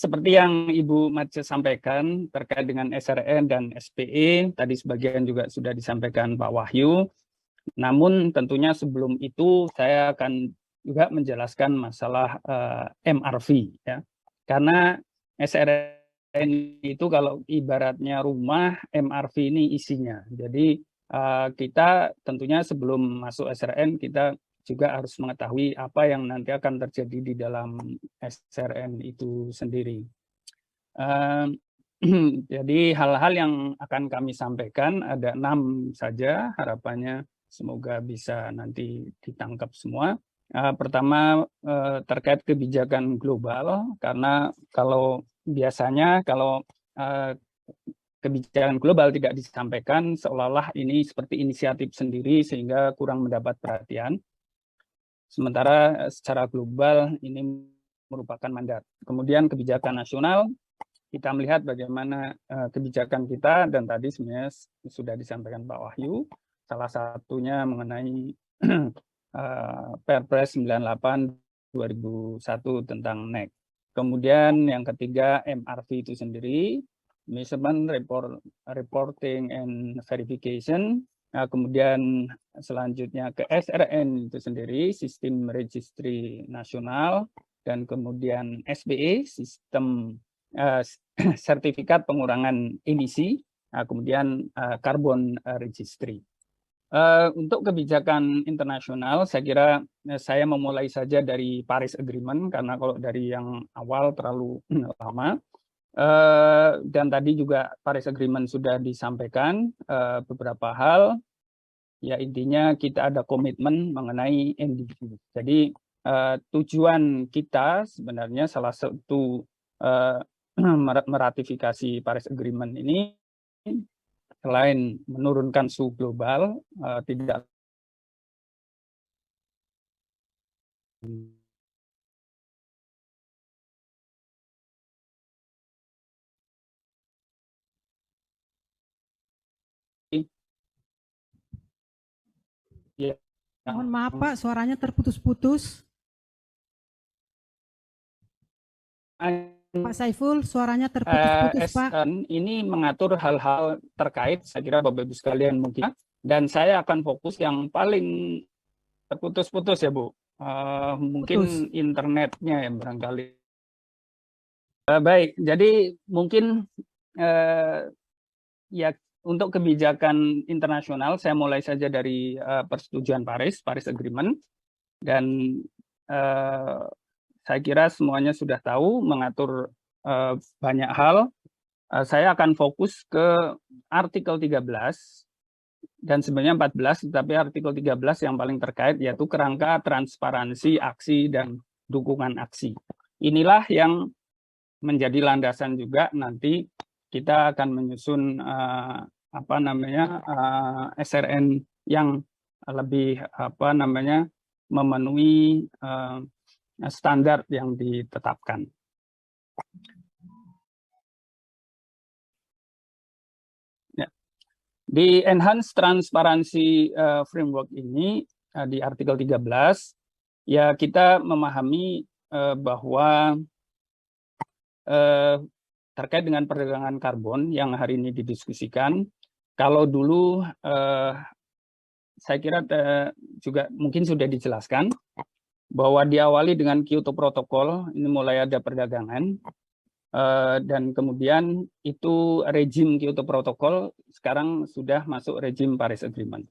Seperti yang Ibu Mace sampaikan terkait dengan SRN dan SPE, tadi sebagian juga sudah disampaikan Pak Wahyu. Namun tentunya sebelum itu saya akan juga menjelaskan masalah MRV, ya. Karena SRN itu kalau ibaratnya rumah, MRV ini isinya. Jadi kita tentunya sebelum masuk SRN kita juga harus mengetahui apa yang nanti akan terjadi di dalam SRN itu sendiri. Jadi hal-hal yang akan kami sampaikan ada 6 saja, harapannya semoga bisa nanti ditangkap semua. Pertama terkait kebijakan global, karena kalau biasanya kalau kebijakan global tidak disampaikan seolah-olah ini seperti inisiatif sendiri sehingga kurang mendapat perhatian. Sementara secara global ini merupakan mandat. Kemudian kebijakan nasional, kita melihat bagaimana kebijakan kita, dan tadi sebenarnya sudah disampaikan Pak Wahyu, salah satunya mengenai Perpres 98 2001 tentang NEC. Kemudian yang ketiga MRV itu sendiri, Measurement, Reporting, and Verification. Kemudian selanjutnya ke SRN itu sendiri, Sistem Registry Nasional, dan kemudian SBE, Sistem Sertifikat Pengurangan Emisi, kemudian Carbon Registry. Untuk kebijakan internasional, saya kira saya memulai saja dari Paris Agreement, karena kalau dari yang awal terlalu lama. Dan tadi juga Paris Agreement sudah disampaikan beberapa hal. Ya intinya kita ada komitmen mengenai NDC. Jadi tujuan kita sebenarnya salah satu meratifikasi Paris Agreement ini selain menurunkan suhu global, tidak ya, Mohon maaf Pak, suaranya terputus-putus. Pak Saiful, suaranya terputus-putus Pak. Ini mengatur hal-hal terkait, saya kira Bapak Ibu sekalian mungkin, dan saya akan fokus yang paling terputus-putus ya Bu. Mungkin internetnya ya barangkali. Baik, jadi mungkin ya untuk kebijakan internasional saya mulai saja dari persetujuan Paris Agreement, dan saya kira semuanya sudah tahu mengatur banyak hal. Saya akan fokus ke artikel 13 dan sebenarnya 14, tetapi artikel 13 yang paling terkait yaitu kerangka transparansi aksi dan dukungan aksi. Inilah yang menjadi landasan juga nanti kita akan menyusun SRN yang lebih memenuhi standar yang ditetapkan. Ya. Di Enhanced Transparency Framework ini di artikel 13 ya kita memahami bahwa terkait dengan perdagangan karbon yang hari ini didiskusikan, kalau dulu saya kira juga mungkin sudah dijelaskan bahwa diawali dengan Kyoto Protocol, ini mulai ada perdagangan, dan kemudian itu rejim Kyoto Protocol sekarang sudah masuk rejim Paris Agreement.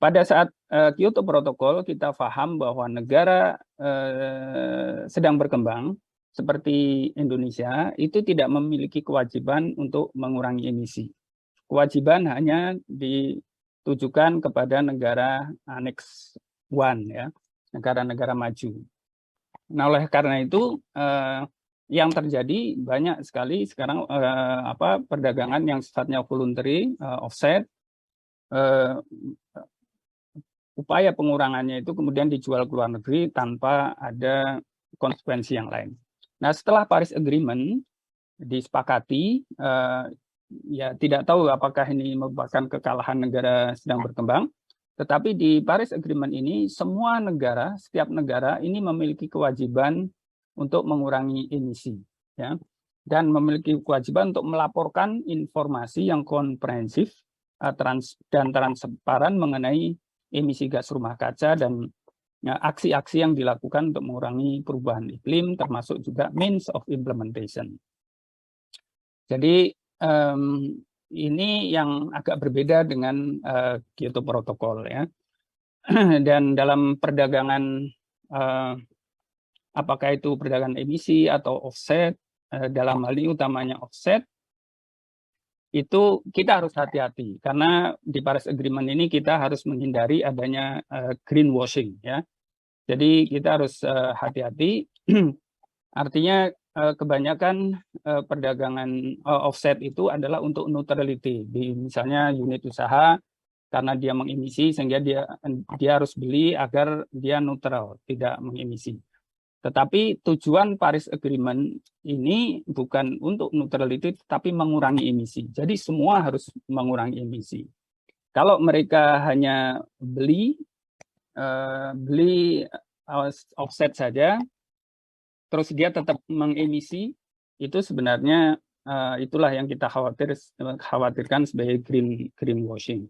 Pada saat Kyoto Protocol kita paham bahwa negara sedang berkembang seperti Indonesia itu tidak memiliki kewajiban untuk mengurangi emisi. Kewajiban hanya ditujukan kepada negara Annex 1 ya, negara-negara maju. Nah, oleh karena itu yang terjadi banyak sekali sekarang perdagangan yang sifatnya voluntary, offset, upaya pengurangannya itu kemudian dijual ke luar negeri tanpa ada konsekuensi yang lain. Nah, setelah Paris Agreement disepakati, ya tidak tahu apakah ini merupakan kekalahan negara sedang berkembang, tetapi di Paris Agreement ini semua negara, setiap negara ini memiliki kewajiban untuk mengurangi emisi. ya, dan memiliki kewajiban untuk melaporkan informasi yang komprehensif dan transparan mengenai emisi gas rumah kaca dan aksi-aksi yang dilakukan untuk mengurangi perubahan iklim, termasuk juga means of implementation. Jadi ini yang agak berbeda dengan Kyoto Protocol, ya. Dan dalam perdagangan, apakah itu perdagangan emisi atau offset, dalam hal ini utamanya offset, itu kita harus hati-hati karena di Paris Agreement ini kita harus menghindari adanya greenwashing, ya. Jadi kita harus hati-hati. Artinya kebanyakan perdagangan offset itu adalah untuk neutrality di misalnya unit usaha, karena dia mengemisi sehingga dia harus beli agar dia neutral, tidak mengemisi. Tetapi tujuan Paris Agreement ini bukan untuk neutrality, tetapi mengurangi emisi. Jadi semua harus mengurangi emisi. Kalau mereka hanya beli offset saja, terus dia tetap mengemisi, itu sebenarnya itulah yang kita khawatirkan sebagai greenwashing.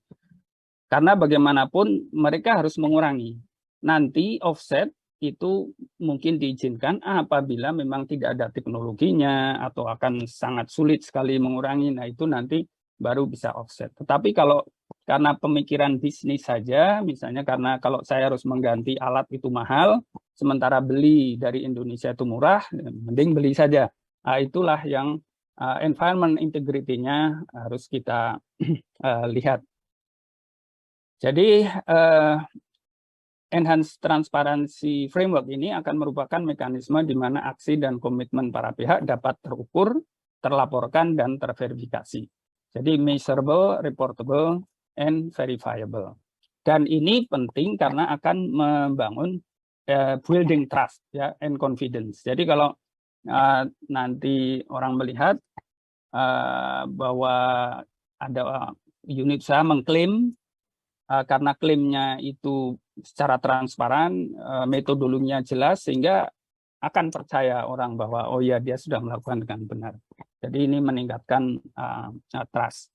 Karena bagaimanapun mereka harus mengurangi. Nanti offset itu mungkin diizinkan apabila memang tidak ada teknologinya atau akan sangat sulit sekali mengurangi. Nah, itu nanti baru bisa offset. Tetapi kalau karena pemikiran bisnis saja, misalnya karena kalau saya harus mengganti alat itu mahal, sementara beli dari Indonesia itu murah, mending beli saja. Nah, itulah yang environment integrity-nya harus kita lihat. Jadi Enhanced Transparency Framework ini akan merupakan mekanisme di mana aksi dan komitmen para pihak dapat terukur, terlaporkan, dan terverifikasi. Jadi measurable, reportable, and verifiable. Dan ini penting karena akan membangun building trust, ya, and confidence. Jadi kalau nanti orang melihat bahwa ada unit usaha mengklaim, karena klaimnya itu secara transparan, metodologinya jelas, sehingga akan percaya orang bahwa oh ya dia sudah melakukan dengan benar. Jadi ini meningkatkan trust.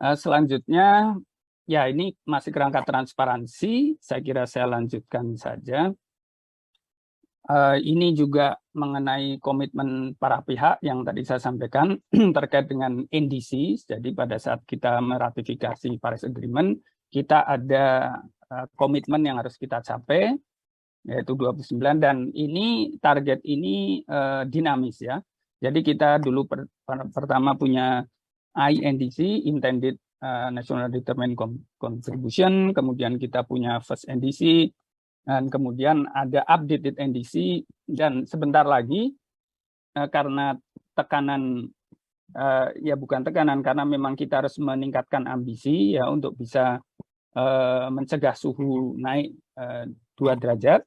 Selanjutnya, ya ini masih kerangka transparansi, saya kira saya lanjutkan saja. Ini juga mengenai komitmen para pihak yang tadi saya sampaikan terkait dengan NDC. Jadi pada saat kita meratifikasi Paris Agreement, kita ada komitmen yang harus kita capai, yaitu 29, dan ini target ini dinamis, ya. Jadi kita dulu pertama punya INDC, Intended National Determined Contribution, kemudian kita punya First NDC, dan kemudian ada updated NDC, dan sebentar lagi karena tekanan, ya bukan tekanan, karena memang kita harus meningkatkan ambisi, ya, untuk bisa mencegah suhu naik 2 derajat,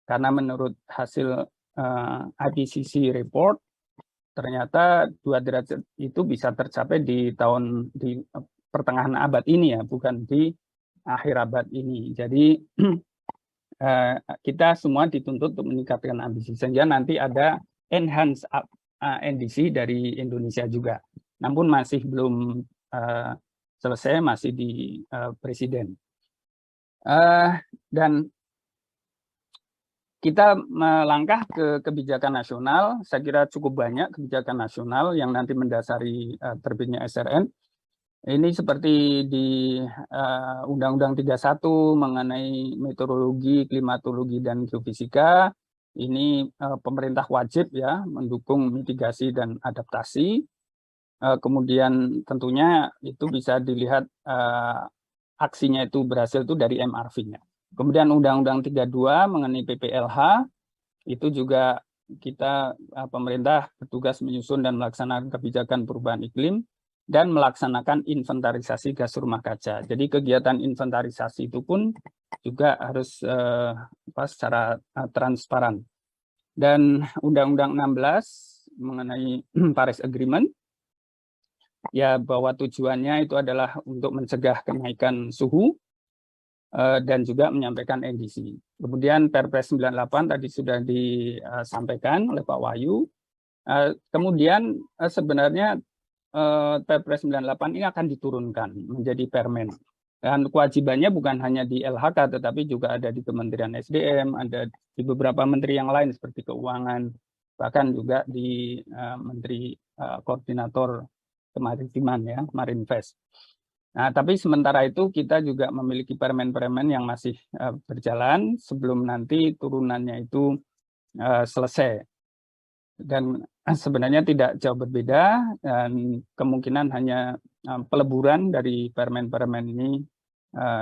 karena menurut hasil IPCC report ternyata 2 derajat itu bisa tercapai di pertengahan abad ini, ya, bukan di akhir abad ini. Jadi kita semua dituntut untuk meningkatkan ambisi, sehingga nanti ada enhanced NDC dari Indonesia juga. Namun masih belum selesai, masih di Presiden. Dan kita melangkah ke kebijakan nasional, saya kira cukup banyak kebijakan nasional yang nanti mendasari terbitnya SRN. Ini seperti di Undang-Undang 31 mengenai meteorologi, klimatologi, dan geofisika. Ini pemerintah wajib, ya, mendukung mitigasi dan adaptasi. Kemudian tentunya itu bisa dilihat aksinya itu berhasil itu dari MRV-nya. Kemudian Undang-Undang 32 mengenai PPLH, itu juga kita pemerintah bertugas menyusun dan melaksanakan kebijakan perubahan iklim dan melaksanakan inventarisasi gas rumah kaca. Jadi kegiatan inventarisasi itu pun juga harus secara transparan. Dan Undang-Undang 16 mengenai Paris Agreement, ya, bahwa tujuannya itu adalah untuk mencegah kenaikan suhu dan juga menyampaikan NDC. Kemudian Perpres 98 tadi sudah disampaikan oleh Pak Wahyu, Kemudian sebenarnya Perpres 98 ini akan diturunkan menjadi permen. Dan kewajibannya bukan hanya di LHK, tetapi juga ada di Kementerian SDM, ada di beberapa menteri yang lain seperti keuangan, bahkan juga di Menteri Koordinator Kemaritiman ya, Marinvest. Nah, tapi sementara itu kita juga memiliki permen-permen yang masih berjalan sebelum nanti turunannya itu selesai. Dan sebenarnya tidak jauh berbeda dan kemungkinan hanya peleburan dari permen-permen ini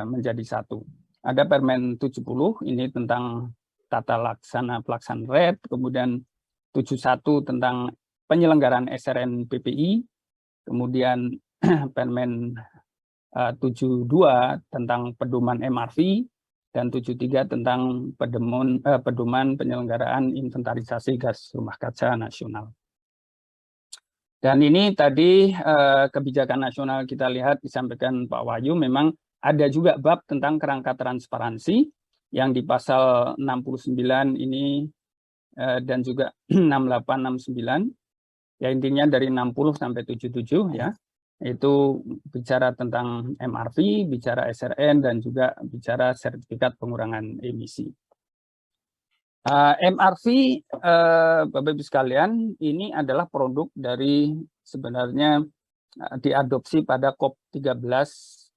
menjadi satu. Ada Permen 70 ini tentang tata laksana pelaksanaan RED, kemudian 71 tentang penyelenggaraan SRN PPI, kemudian Permen 72 tentang pedoman MRV, dan 73 tentang pedoman penyelenggaraan inventarisasi gas rumah kaca nasional. Dan ini tadi kebijakan nasional kita lihat disampaikan Pak Wahyu, memang ada juga bab tentang kerangka transparansi yang di pasal 69 ini dan juga 68, 69, ya intinya dari 60 sampai 77 ya. Itu bicara tentang MRV, bicara SRN, dan juga bicara sertifikat pengurangan emisi. MRV, Bapak Ibu sekalian, ini adalah produk dari sebenarnya diadopsi pada COP13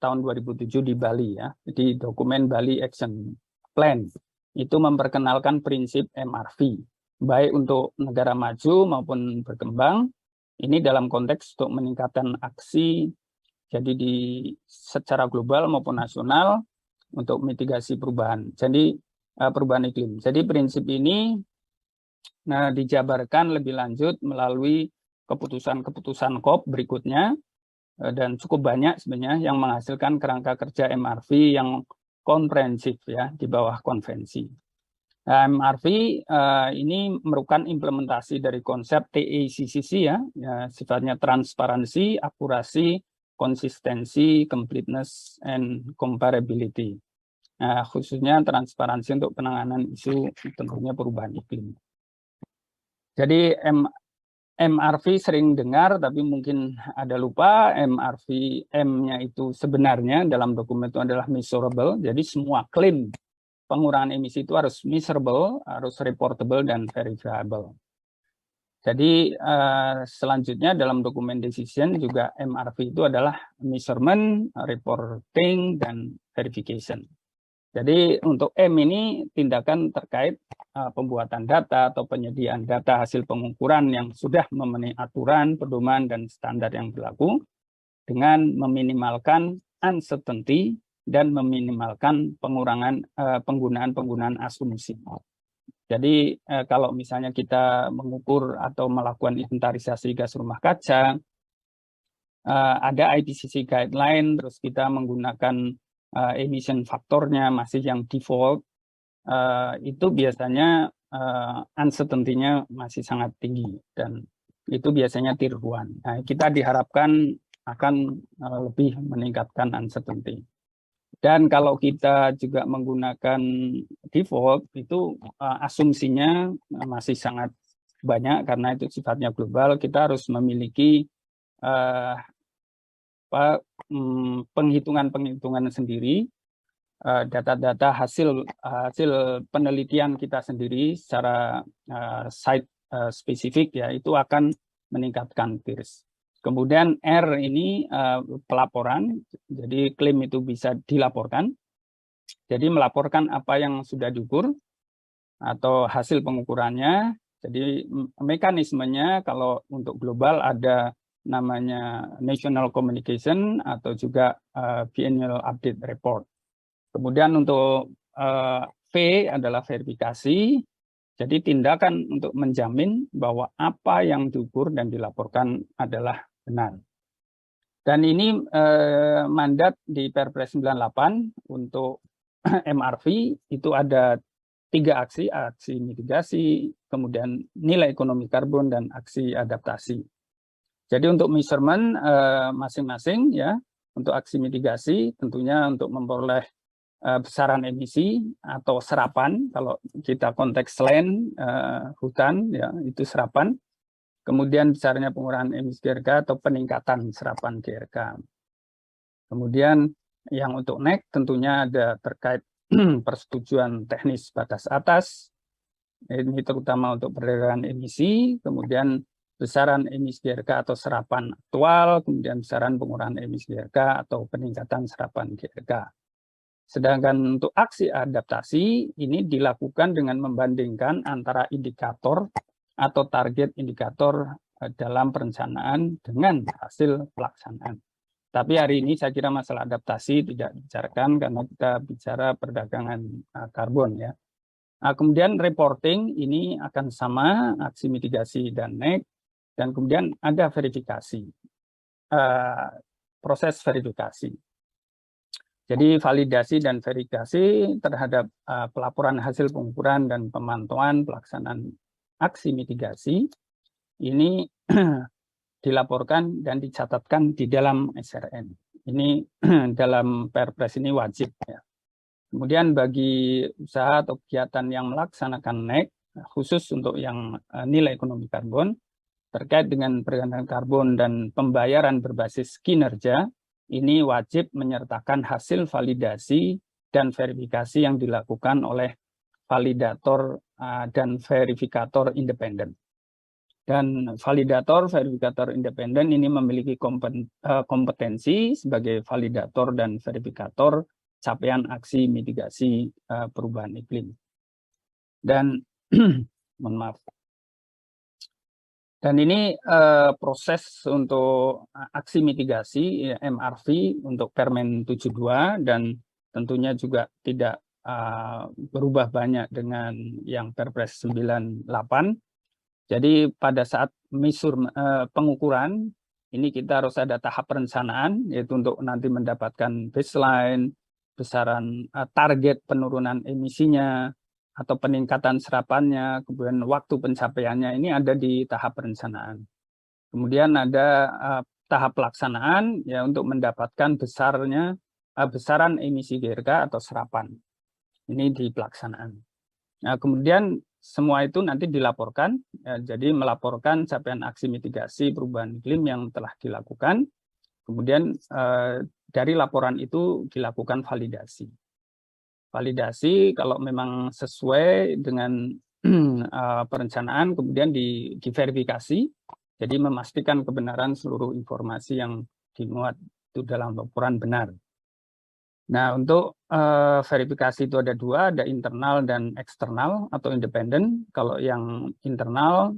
tahun 2007 di Bali ya, di dokumen Bali Action Plan. Itu memperkenalkan prinsip MRV, baik untuk negara maju maupun berkembang. Ini dalam konteks untuk meningkatkan aksi jadi secara global maupun nasional untuk mitigasi perubahan. Jadi perubahan iklim. Jadi prinsip ini dijabarkan lebih lanjut melalui keputusan-keputusan COP berikutnya dan cukup banyak sebenarnya yang menghasilkan kerangka kerja MRV yang komprehensif ya di bawah konvensi. MRV ini merupakan implementasi dari konsep TACCC ya, sifatnya transparansi, akurasi, konsistensi, completeness, and comparability. Nah, khususnya transparansi untuk penanganan isu tentunya perubahan iklim. Jadi MRV sering dengar, tapi mungkin ada lupa, MRV M-nya itu sebenarnya dalam dokumen itu adalah measurable, jadi semua klaim pengurangan emisi itu harus measurable, harus reportable, dan verifiable. Jadi selanjutnya dalam dokumen decision juga MRV itu adalah measurement, reporting, dan verification. Jadi untuk M ini tindakan terkait pembuatan data atau penyediaan data hasil pengukuran yang sudah memenuhi aturan, pedoman, dan standar yang berlaku dengan meminimalkan uncertainty dan meminimalkan penggunaan asumsi. Jadi kalau misalnya kita mengukur atau melakukan inventarisasi gas rumah kaca, ada IPCC guideline, terus kita menggunakan emission faktornya masih yang default, itu biasanya uncertainty-nya masih sangat tinggi dan itu biasanya tier 1. Nah, kita diharapkan akan lebih meningkatkan uncertainty. Dan kalau kita juga menggunakan default, itu asumsinya masih sangat banyak karena itu sifatnya global. Kita harus memiliki penghitungan-penghitungan sendiri, data-data hasil penelitian kita sendiri secara site spesifik ya, itu akan meningkatkan TIRS. Kemudian R ini pelaporan, jadi klaim itu bisa dilaporkan. Jadi melaporkan apa yang sudah diukur atau hasil pengukurannya. Jadi mekanismenya kalau untuk global ada namanya National Communication atau juga Biennial Update Report. Kemudian untuk V adalah verifikasi. Jadi tindakan untuk menjamin bahwa apa yang diukur dan dilaporkan adalah benar. Dan ini mandat di Perpres 98 untuk MRV itu ada 3 aksi, aksi mitigasi, kemudian nilai ekonomi karbon, dan aksi adaptasi. Jadi untuk measurement masing-masing ya, untuk aksi mitigasi tentunya untuk memperoleh besaran emisi atau serapan, kalau kita konteks land hutan ya itu serapan. kemudian besarnya pengurangan emisi GRK atau peningkatan serapan GRK. Kemudian yang untuk NEC tentunya ada terkait persetujuan teknis batas atas, ini terutama untuk perdagangan emisi, kemudian besaran emisi GRK atau serapan aktual, kemudian besaran pengurangan emisi GRK atau peningkatan serapan GRK. Sedangkan untuk aksi adaptasi ini dilakukan dengan membandingkan antara indikator atau target indikator dalam perencanaan dengan hasil pelaksanaan. Tapi hari ini saya kira masalah adaptasi tidak dibicarakan karena kita bicara perdagangan karbon ya. Nah, kemudian reporting ini akan sama aksi mitigasi dan NEC, dan kemudian ada verifikasi, proses verifikasi. Jadi validasi dan verifikasi terhadap pelaporan hasil pengukuran dan pemantauan pelaksanaan aksi mitigasi ini dilaporkan dan dicatatkan di dalam SRN. Ini dalam Perpres ini wajib ya. Kemudian bagi usaha atau kegiatan yang melaksanakan NEC, khusus untuk yang nilai ekonomi karbon, terkait dengan perdagangan karbon dan pembayaran berbasis kinerja, ini wajib menyertakan hasil validasi dan verifikasi yang dilakukan oleh validator dan verifikator independen. Dan validator, verifikator independen ini memiliki kompetensi sebagai validator dan verifikator capaian aksi mitigasi perubahan iklim. Dan mohon maaf. Dan ini proses untuk aksi mitigasi MRV untuk Permen 72 dan tentunya juga tidak berubah banyak dengan yang Perpres 98. Jadi pada saat pengukuran ini kita harus ada tahap perencanaan, yaitu untuk nanti mendapatkan baseline, besaran target penurunan emisinya atau peningkatan serapannya, kemudian waktu pencapaiannya ini ada di tahap perencanaan. Kemudian ada tahap pelaksanaan ya untuk mendapatkan besaran emisi GRK atau serapan. Ini di pelaksanaan. Nah, kemudian semua itu nanti dilaporkan, ya, jadi melaporkan capaian aksi mitigasi perubahan iklim yang telah dilakukan. Kemudian dari laporan itu dilakukan validasi. Validasi kalau memang sesuai dengan perencanaan, kemudian diverifikasi, jadi memastikan kebenaran seluruh informasi yang dimuat itu dalam laporan benar. Nah, untuk verifikasi itu ada dua, ada internal dan eksternal atau independen. Kalau yang internal,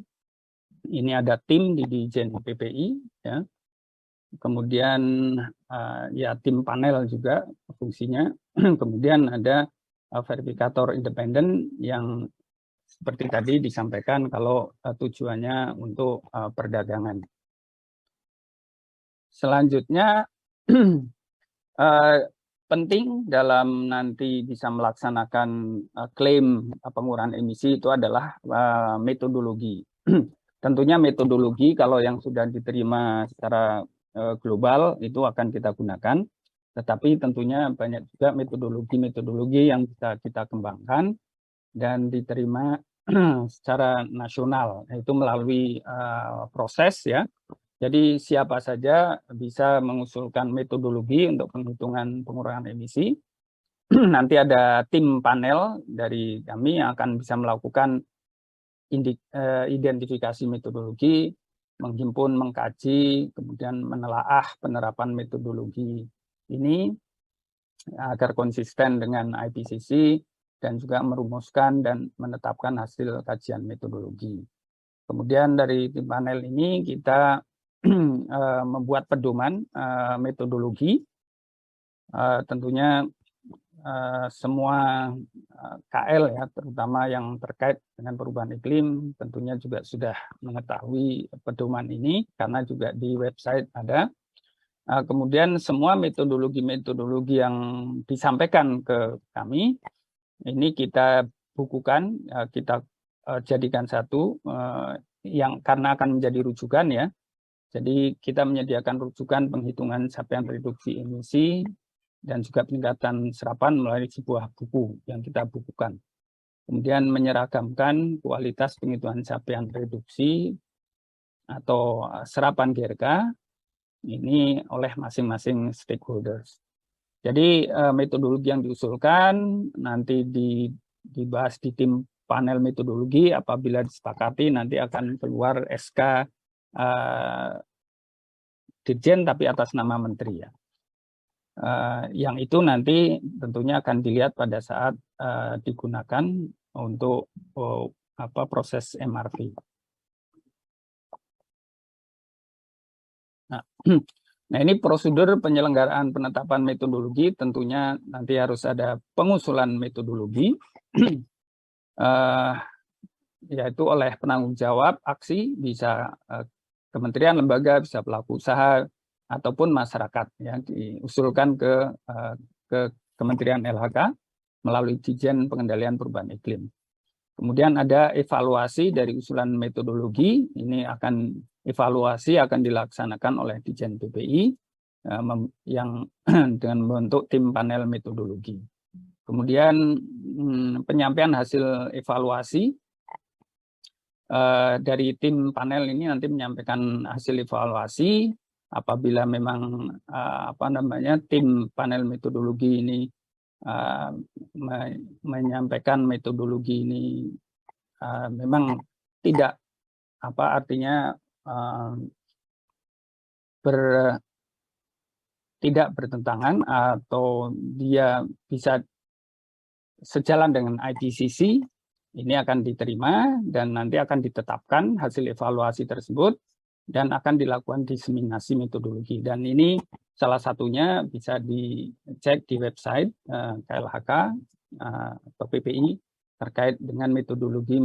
ini ada tim di Dijen PPI, ya. Kemudian ya tim panel juga fungsinya. Kemudian ada verifikator independen yang seperti tadi disampaikan kalau tujuannya untuk perdagangan. Selanjutnya, penting dalam nanti bisa melaksanakan klaim pengurangan emisi itu adalah metodologi. Tentunya metodologi kalau yang sudah diterima secara global itu akan kita gunakan, tetapi tentunya banyak juga metodologi yang bisa kita kembangkan dan diterima secara nasional, yaitu melalui proses ya. Jadi siapa saja bisa mengusulkan metodologi untuk penghitungan pengurangan emisi. Nanti ada tim panel dari kami yang akan bisa melakukan identifikasi metodologi, menghimpun, mengkaji, kemudian menelaah penerapan metodologi ini agar konsisten dengan IPCC dan juga merumuskan dan menetapkan hasil kajian metodologi. Kemudian dari tim panel ini kita membuat pedoman metodologi, tentunya semua KL ya, terutama yang terkait dengan perubahan iklim, tentunya juga sudah mengetahui pedoman ini karena juga di website ada. Kemudian semua metodologi-metodologi yang disampaikan ke kami, ini kita bukukan, kita jadikan satu yang karena akan menjadi rujukan ya. Jadi kita menyediakan rujukan penghitungan capaian reduksi emisi dan juga peningkatan serapan melalui sebuah buku yang kita bukukan. Kemudian menyeragamkan kualitas penghitungan capaian reduksi atau serapan GRK ini oleh masing-masing stakeholders. Jadi metodologi yang diusulkan nanti dibahas di tim panel metodologi. Apabila disepakati nanti akan keluar SK Dirjen tapi atas nama Menteri ya. Yang itu nanti tentunya akan dilihat pada saat digunakan untuk proses MRV. Nah, ini prosedur penyelenggaraan penetapan metodologi, tentunya nanti harus ada pengusulan metodologi, yaitu oleh penanggung jawab aksi, bisa kementerian, lembaga, bisa pelaku usaha, ataupun masyarakat, ya, diusulkan ke Kementerian LHK melalui Ditjen Pengendalian Perubahan Iklim. Kemudian ada evaluasi dari usulan metodologi, ini evaluasi akan dilaksanakan oleh Ditjen PPI yang dengan membentuk tim panel metodologi. Kemudian penyampaian hasil evaluasi dari tim panel ini nanti menyampaikan hasil evaluasi. Apabila memang tim panel metodologi ini menyampaikan metodologi ini memang tidak tidak bertentangan atau dia bisa sejalan dengan IPCC, ini akan diterima dan nanti akan ditetapkan hasil evaluasi tersebut dan akan dilakukan diseminasi metodologi. Dan ini salah satunya bisa dicek di website KLHK atau PPI terkait dengan metodologi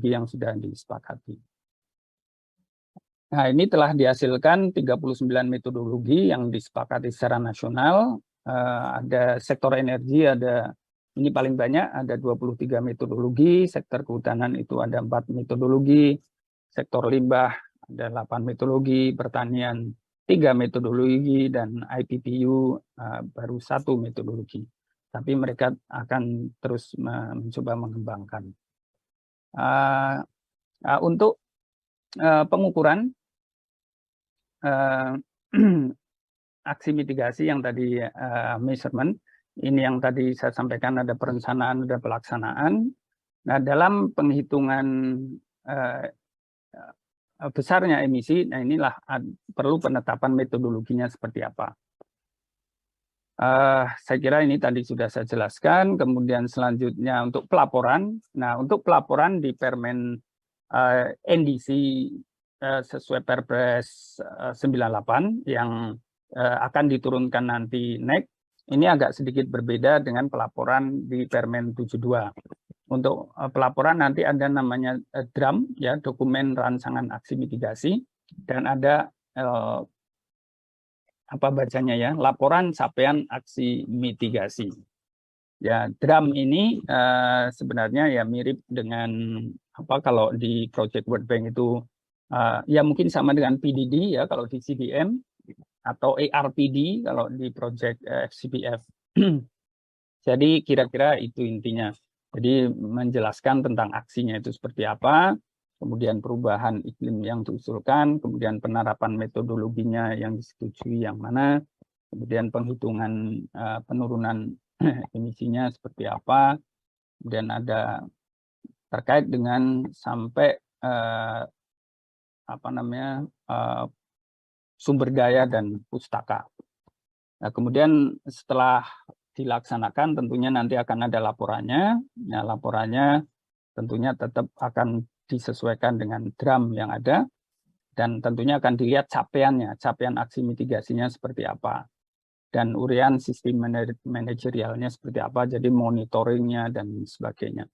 yang sudah disepakati. Nah, ini telah dihasilkan 39 metodologi yang disepakati secara nasional. Ada sektor energi, ini paling banyak, ada 23 metodologi, sektor kehutanan itu ada 4 metodologi, sektor limbah ada 8 metodologi, pertanian 3 metodologi, dan IPPU baru 1 metodologi. Tapi mereka akan terus mencoba mengembangkan. Untuk pengukuran aksi mitigasi yang tadi measurement, ini yang tadi saya sampaikan ada perencanaan, ada pelaksanaan. Nah, dalam penghitungan besarnya emisi, nah inilah perlu penetapan metodologinya seperti apa. Saya kira ini tadi sudah saya jelaskan. Kemudian selanjutnya untuk pelaporan. Nah, untuk pelaporan di Permen NDC sesuai Perpres 98 yang akan diturunkan nanti NEC, ini agak sedikit berbeda dengan pelaporan di Permen 72. Untuk pelaporan nanti ada namanya DRAM, ya, dokumen rancangan aksi mitigasi, dan ada laporan capaian aksi mitigasi. Ya, DRAM ini sebenarnya ya mirip dengan kalau di Project World Bank itu ya mungkin sama dengan PDD ya kalau di CDM, atau ARPD kalau di Project FCPF. Jadi kira-kira itu intinya. Jadi menjelaskan tentang aksinya itu seperti apa, kemudian perubahan iklim yang diusulkan, kemudian penerapan metodologinya yang disetujui yang mana, kemudian penghitungan penurunan emisinya seperti apa, kemudian ada terkait dengan sampai sumber daya dan pustaka. Nah, kemudian setelah dilaksanakan tentunya nanti akan ada laporannya. Nah, laporannya tentunya tetap akan disesuaikan dengan DRAM yang ada, dan tentunya akan dilihat capaiannya, capaian aksi mitigasinya seperti apa, dan urian sistem manajerialnya seperti apa, jadi monitoringnya dan sebagainya.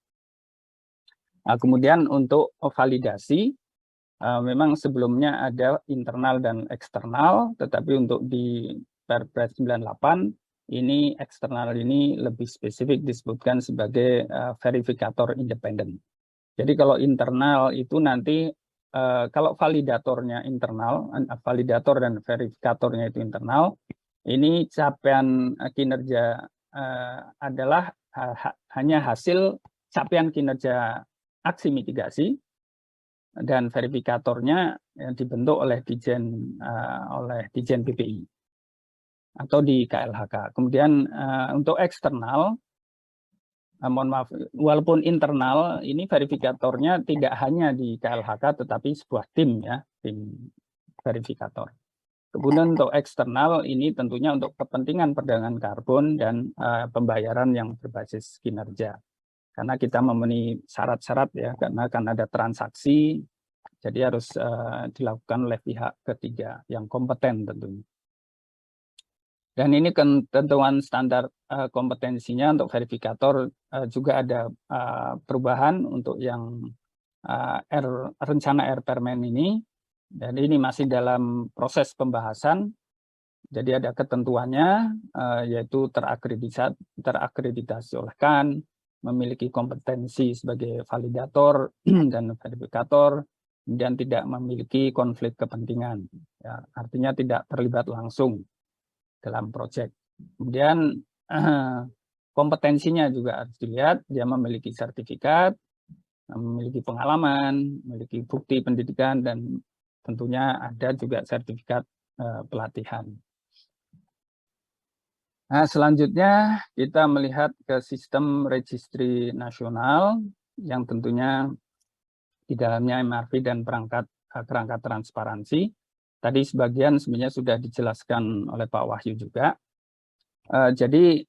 Nah, kemudian untuk validasi, memang sebelumnya ada internal dan eksternal, tetapi untuk di Perpres 98 ini eksternal ini lebih spesifik disebutkan sebagai verifikator independen. Jadi kalau internal itu nanti kalau validatornya internal, validator dan verifikatornya itu internal, ini capaian kinerja adalah hanya hasil capaian kinerja aksi mitigasi. dan verifikatornya yang dibentuk oleh Dijen BPI atau di KLHK. Kemudian untuk eksternal, mohon maaf, walaupun internal ini verifikatornya tidak hanya di KLHK tetapi sebuah tim ya, tim verifikator. Kemudian untuk eksternal ini tentunya untuk kepentingan perdagangan karbon dan pembayaran yang berbasis kinerja. Karena kita memenuhi syarat-syarat ya, karena akan ada transaksi, jadi harus dilakukan oleh pihak ketiga yang kompeten tentunya. Dan ini ketentuan standar kompetensinya untuk verifikator juga ada perubahan untuk yang rencana Permen ini. Dan ini masih dalam proses pembahasan. Jadi ada ketentuannya yaitu terakreditasi oleh KAN, memiliki kompetensi sebagai validator dan verifikator, dan tidak memiliki konflik kepentingan. Ya, artinya tidak terlibat langsung dalam proyek. Kemudian kompetensinya juga harus dilihat, dia memiliki sertifikat, memiliki pengalaman, memiliki bukti pendidikan, dan tentunya ada juga sertifikat pelatihan. Nah, selanjutnya kita melihat ke sistem registry nasional yang tentunya di dalamnya MRV dan kerangka transparansi. Tadi sebagian sebenarnya sudah dijelaskan oleh Pak Wahyu juga. Jadi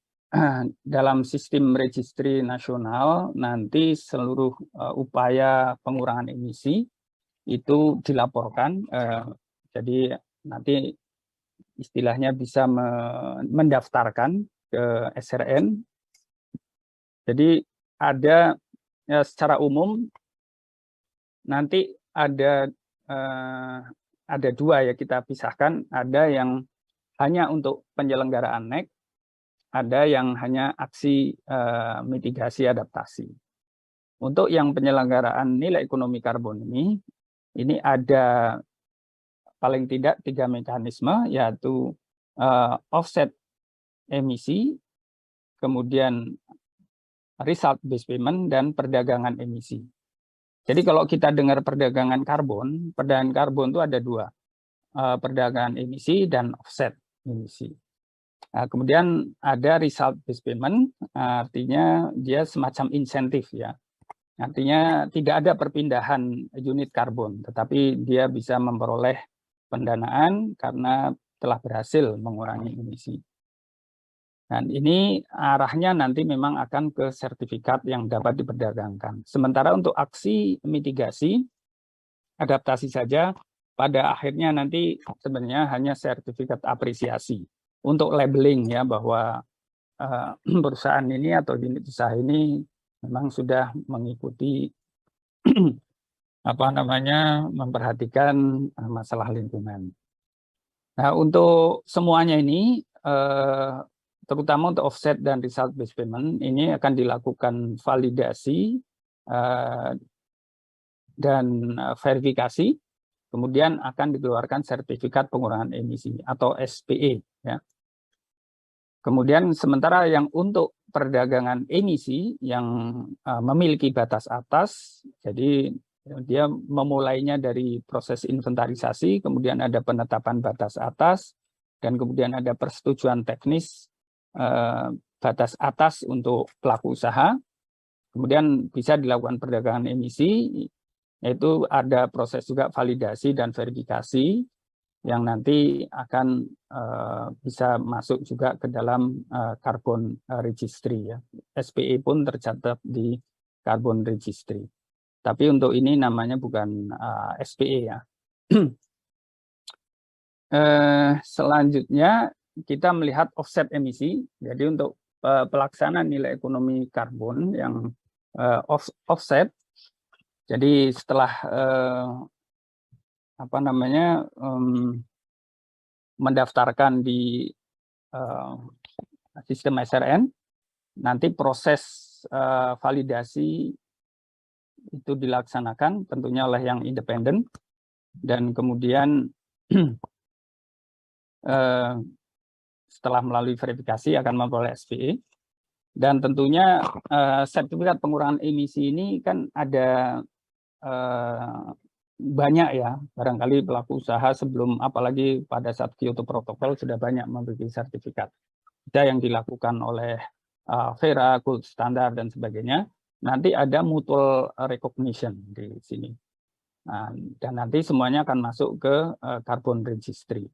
dalam sistem registry nasional nanti seluruh upaya pengurangan emisi itu dilaporkan. Jadi nanti istilahnya bisa mendaftarkan ke SRN. Jadi ada secara umum nanti ada dua ya, kita pisahkan, ada yang hanya untuk penyelenggaraan NEC, ada yang hanya aksi mitigasi adaptasi. Untuk yang penyelenggaraan nilai ekonomi karbon ini ada paling tidak 3 mekanisme, yaitu offset emisi, kemudian result based payment, dan perdagangan emisi. Jadi kalau kita dengar perdagangan karbon itu ada dua, perdagangan emisi dan offset emisi. Nah, kemudian ada result based payment, artinya dia semacam insentif ya. Artinya tidak ada perpindahan unit karbon, tetapi dia bisa memperoleh pendanaan karena telah berhasil mengurangi emisi. Dan ini arahnya nanti memang akan ke sertifikat yang dapat diperdagangkan. Sementara untuk aksi mitigasi, adaptasi saja, pada akhirnya nanti sebenarnya hanya sertifikat apresiasi untuk labeling ya, bahwa perusahaan ini atau unit usaha ini memang sudah mengikuti memperhatikan masalah lingkungan. Nah, untuk semuanya ini, terutama untuk offset dan result based payment, ini akan dilakukan validasi dan verifikasi, kemudian akan dikeluarkan sertifikat pengurangan emisi atau SPE. Ya. Kemudian sementara yang untuk perdagangan emisi yang memiliki batas atas, jadi dia memulainya dari proses inventarisasi, kemudian ada penetapan batas atas, dan kemudian ada persetujuan teknis batas atas untuk pelaku usaha. Kemudian bisa dilakukan perdagangan emisi, yaitu ada proses juga validasi dan verifikasi yang nanti akan bisa masuk juga ke dalam carbon registry ya. SPE pun tercatat di carbon registry. Tapi untuk ini namanya bukan SPE ya. Selanjutnya kita melihat offset emisi. Jadi untuk pelaksanaan nilai ekonomi karbon yang offset. Jadi setelah mendaftarkan di sistem SRN, nanti proses validasi itu dilaksanakan tentunya oleh yang independen, dan kemudian setelah melalui verifikasi akan memperoleh SPE. Dan tentunya sertifikat pengurangan emisi ini kan ada banyak ya, barangkali pelaku usaha sebelum, apalagi pada saat Kyoto Protocol sudah banyak memiliki sertifikat. Ada yang dilakukan oleh Vera, Gold Standard, dan sebagainya. Nanti ada mutual recognition di sini. Dan nanti semuanya akan masuk ke carbon registry.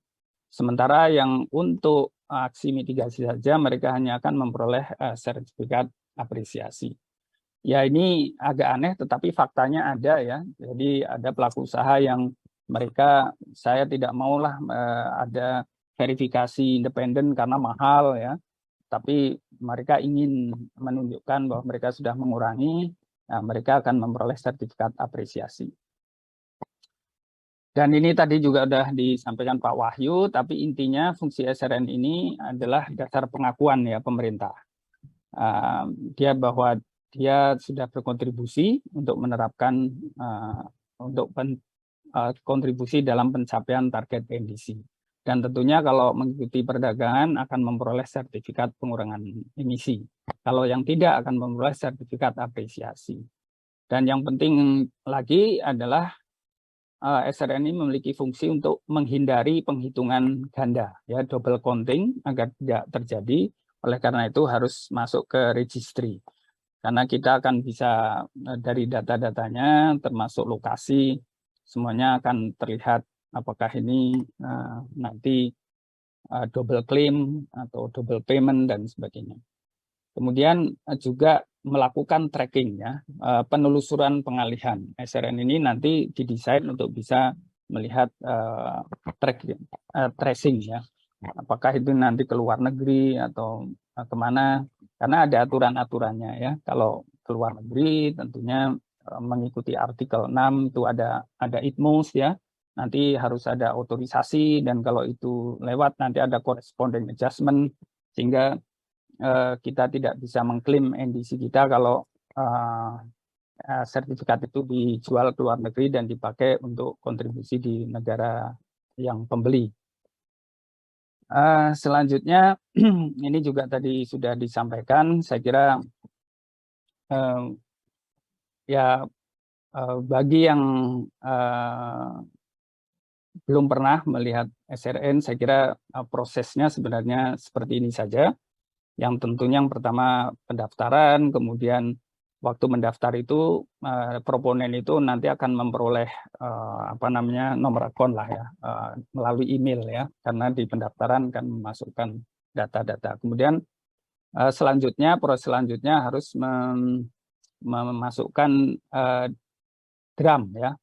Sementara yang untuk aksi mitigasi saja, mereka hanya akan memperoleh sertifikat apresiasi. Ya ini agak aneh, tetapi faktanya ada ya. Jadi ada pelaku usaha yang mereka, saya tidak maulah ada verifikasi independen karena mahal ya. Tapi mereka ingin menunjukkan bahwa mereka sudah mengurangi, mereka akan memperoleh sertifikat apresiasi. Dan ini tadi juga sudah disampaikan Pak Wahyu, tapi intinya fungsi SRN ini adalah dasar pengakuan ya pemerintah. Dia bahwa dia sudah berkontribusi untuk menerapkan kontribusi dalam pencapaian target NDC. Dan tentunya kalau mengikuti perdagangan akan memperoleh sertifikat pengurangan emisi. Kalau yang tidak akan memperoleh sertifikat apresiasi. Dan yang penting lagi adalah SRN ini memiliki fungsi untuk menghindari penghitungan ganda, ya double counting agar tidak terjadi. Oleh karena itu harus masuk ke registry. Karena kita akan bisa dari data-datanya, termasuk lokasi, semuanya akan terlihat apakah ini nanti double claim atau double payment dan sebagainya. Kemudian juga melakukan tracking ya, penelusuran pengalihan. SRN ini nanti didesain untuk bisa melihat tracing ya. Apakah itu nanti ke luar negeri atau kemana? Karena ada aturan-aturannya ya. Kalau ke luar negeri tentunya mengikuti artikel 6 itu ada ITMOS ya. Nanti harus ada otorisasi, dan kalau itu lewat nanti ada corresponding adjustment, sehingga kita tidak bisa mengklaim NDC kita kalau sertifikat itu dijual ke luar negeri dan dipakai untuk kontribusi di negara yang pembeli. Selanjutnya, ini juga tadi sudah disampaikan, saya kira ya bagi yang belum pernah melihat SRN, saya kira prosesnya sebenarnya seperti ini saja. Yang tentunya yang pertama pendaftaran, kemudian waktu mendaftar itu proponen itu nanti akan memperoleh nomor akun lah ya, melalui email ya, karena di pendaftaran kan memasukkan data-data. Kemudian proses selanjutnya harus memasukkan DRAM ya,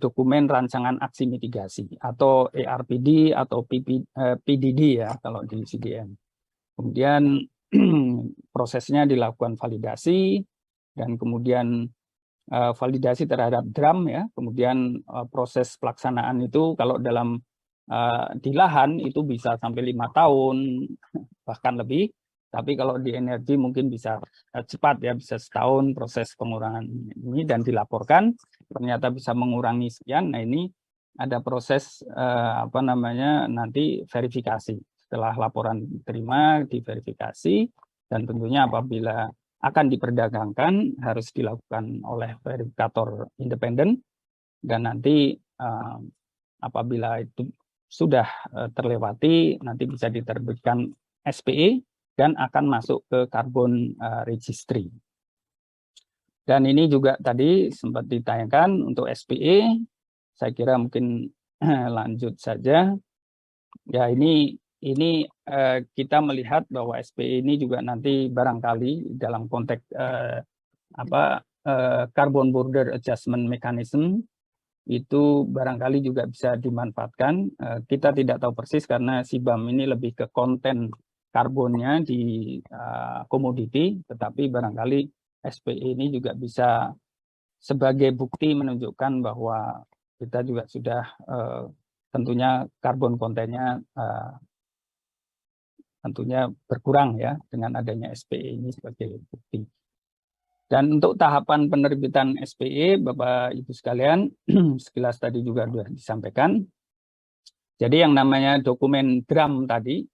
dokumen rancangan aksi mitigasi atau ARPD atau PDD ya kalau di CDM. Kemudian prosesnya dilakukan validasi, dan kemudian validasi terhadap DRAM ya. Kemudian proses pelaksanaan itu kalau dalam di lahan itu bisa sampai 5 tahun bahkan lebih. Tapi kalau di energi mungkin bisa cepat ya, bisa setahun proses pengurangan ini dan dilaporkan ternyata bisa mengurangi sekian. Nah ini ada proses nanti verifikasi. Setelah laporan diterima, diverifikasi, dan tentunya apabila akan diperdagangkan harus dilakukan oleh verifikator independen, dan nanti apabila itu sudah terlewati, nanti bisa diterbitkan SPE dan akan masuk ke carbon registry. Dan ini juga tadi sempat ditayangkan untuk SPE, saya kira mungkin lanjut saja. Ya ini kita melihat bahwa SPE ini juga nanti barangkali dalam konteks Carbon Border Adjustment Mechanism itu barangkali juga bisa dimanfaatkan. Kita tidak tahu persis karena CBAM ini lebih ke konten karbonnya di komoditi, tetapi barangkali SPE ini juga bisa sebagai bukti menunjukkan bahwa kita juga sudah tentunya karbon kontennya tentunya berkurang ya dengan adanya SPE ini sebagai bukti. Dan untuk tahapan penerbitan SPE, Bapak Ibu sekalian, sekilas tadi juga sudah disampaikan. Jadi yang namanya dokumen DRAM tadi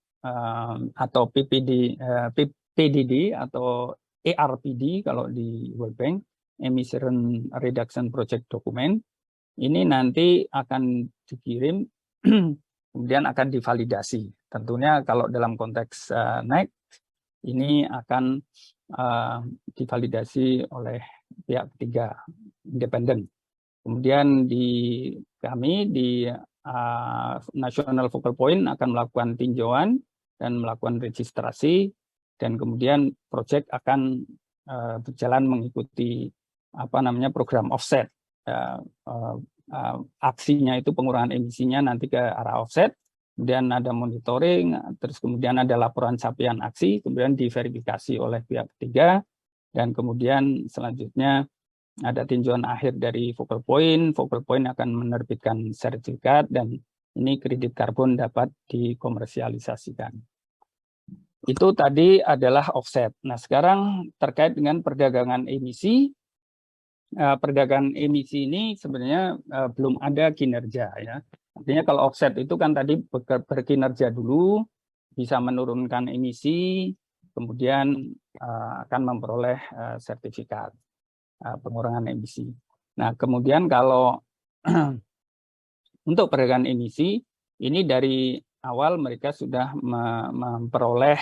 atau PDD atau ARPD kalau di World Bank, Emission Reduction Project Document, ini nanti akan dikirim kemudian akan divalidasi. Tentunya kalau dalam konteks NEC ini akan divalidasi oleh pihak ketiga independen. Kemudian kami di National Focal Point akan melakukan tinjauan dan melakukan registrasi, dan kemudian proyek akan berjalan mengikuti program offset. Aksinya itu pengurangan emisinya nanti ke arah offset, kemudian ada monitoring, terus kemudian ada laporan capaian aksi, kemudian diverifikasi oleh pihak ketiga, dan kemudian selanjutnya ada tinjauan akhir dari Focal Point. Focal Point akan menerbitkan sertifikat, dan ini kredit karbon dapat dikomersialisasikan. Itu tadi adalah offset. Nah, sekarang terkait dengan perdagangan emisi. Perdagangan emisi ini sebenarnya belum ada kinerja, ya. Artinya kalau offset itu kan tadi berkinerja dulu, bisa menurunkan emisi, kemudian akan memperoleh sertifikat pengurangan emisi. Nah, kemudian kalau untuk perdagangan emisi, ini dari awal mereka sudah memperoleh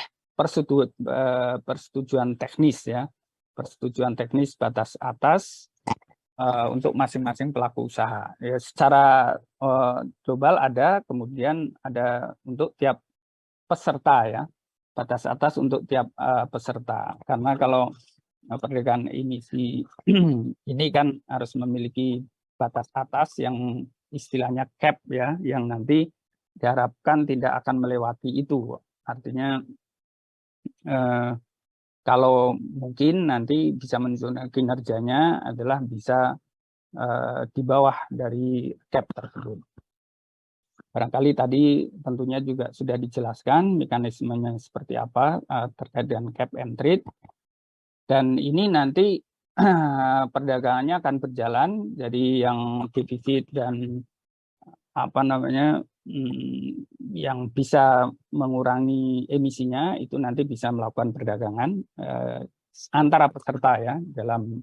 persetujuan teknis, ya, persetujuan teknis batas atas untuk masing-masing pelaku usaha. Ya, secara global ada, kemudian ada untuk tiap peserta, ya, batas atas untuk tiap peserta. Karena kalau perdagangan emisi ini kan harus memiliki batas atas yang istilahnya cap, ya, yang nanti diharapkan tidak akan melewati itu. Artinya kalau mungkin nanti bisa menunjukkan kinerjanya adalah bisa di bawah dari cap tersebut. Barangkali tadi tentunya juga sudah dijelaskan mekanismenya seperti apa terkait dengan cap and trade. Dan ini nanti perdagangannya akan berjalan, jadi yang defisit dan yang bisa mengurangi emisinya itu nanti bisa melakukan perdagangan antara peserta, ya, dalam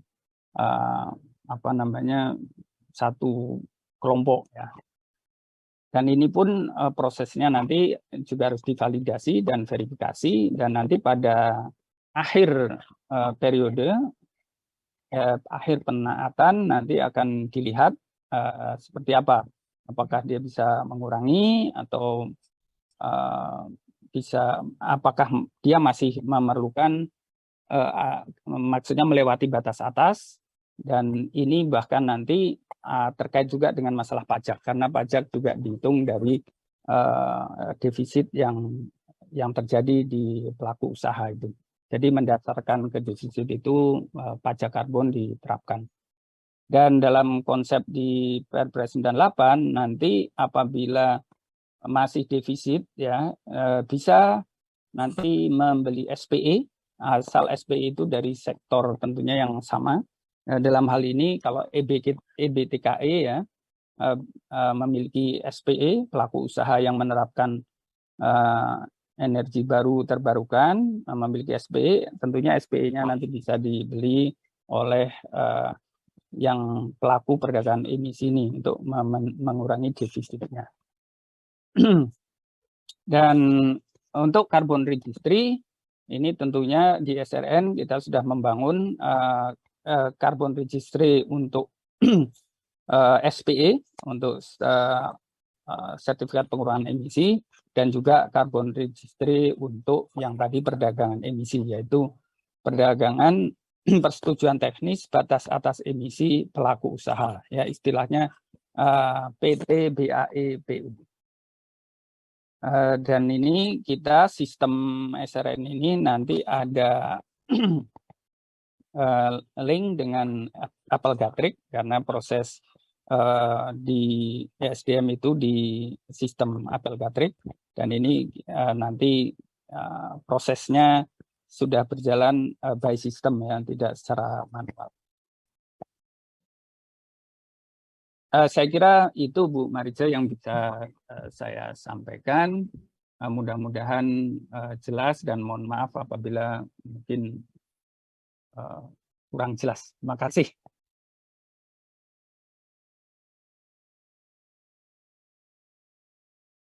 satu kelompok, ya. Dan ini pun prosesnya nanti juga harus divalidasi dan verifikasi, dan nanti pada akhir periode akhir penaatan nanti akan dilihat seperti apa, apakah dia bisa mengurangi atau apakah dia masih memerlukan maksudnya melewati batas atas. Dan ini bahkan nanti terkait juga dengan masalah pajak, karena pajak juga dihitung dari defisit yang terjadi di pelaku usaha itu. Jadi mendasarkan ke defisit itu pajak karbon diterapkan. Dan dalam konsep di Perpres 98 nanti apabila masih defisit, ya, bisa nanti membeli SPE, asal SPE itu dari sektor tentunya yang sama. Dalam hal ini kalau EBTKE, ya, memiliki SPE, pelaku usaha yang menerapkan energi baru terbarukan, memiliki SPE, tentunya SPE-nya nanti bisa dibeli oleh yang pelaku perdagangan emisi ini untuk mengurangi defisitnya. Dan untuk carbon registry, ini tentunya di SRN kita sudah membangun carbon registry untuk SPE, untuk sertifikat pengurangan emisi, dan juga carbon registry untuk yang tadi perdagangan emisi, yaitu perdagangan persetujuan teknis batas atas emisi pelaku usaha, ya, istilahnya PT BAE PU. Dan ini kita sistem SRN ini nanti ada link dengan apel gatrik, karena proses di ESDM itu di sistem apel gatrik, dan ini nanti prosesnya sudah berjalan by system, ya, tidak secara manual. Saya kira itu Bu Mariza yang bisa saya sampaikan. Mudah-mudahan jelas, dan mohon maaf apabila mungkin kurang jelas. Terima kasih.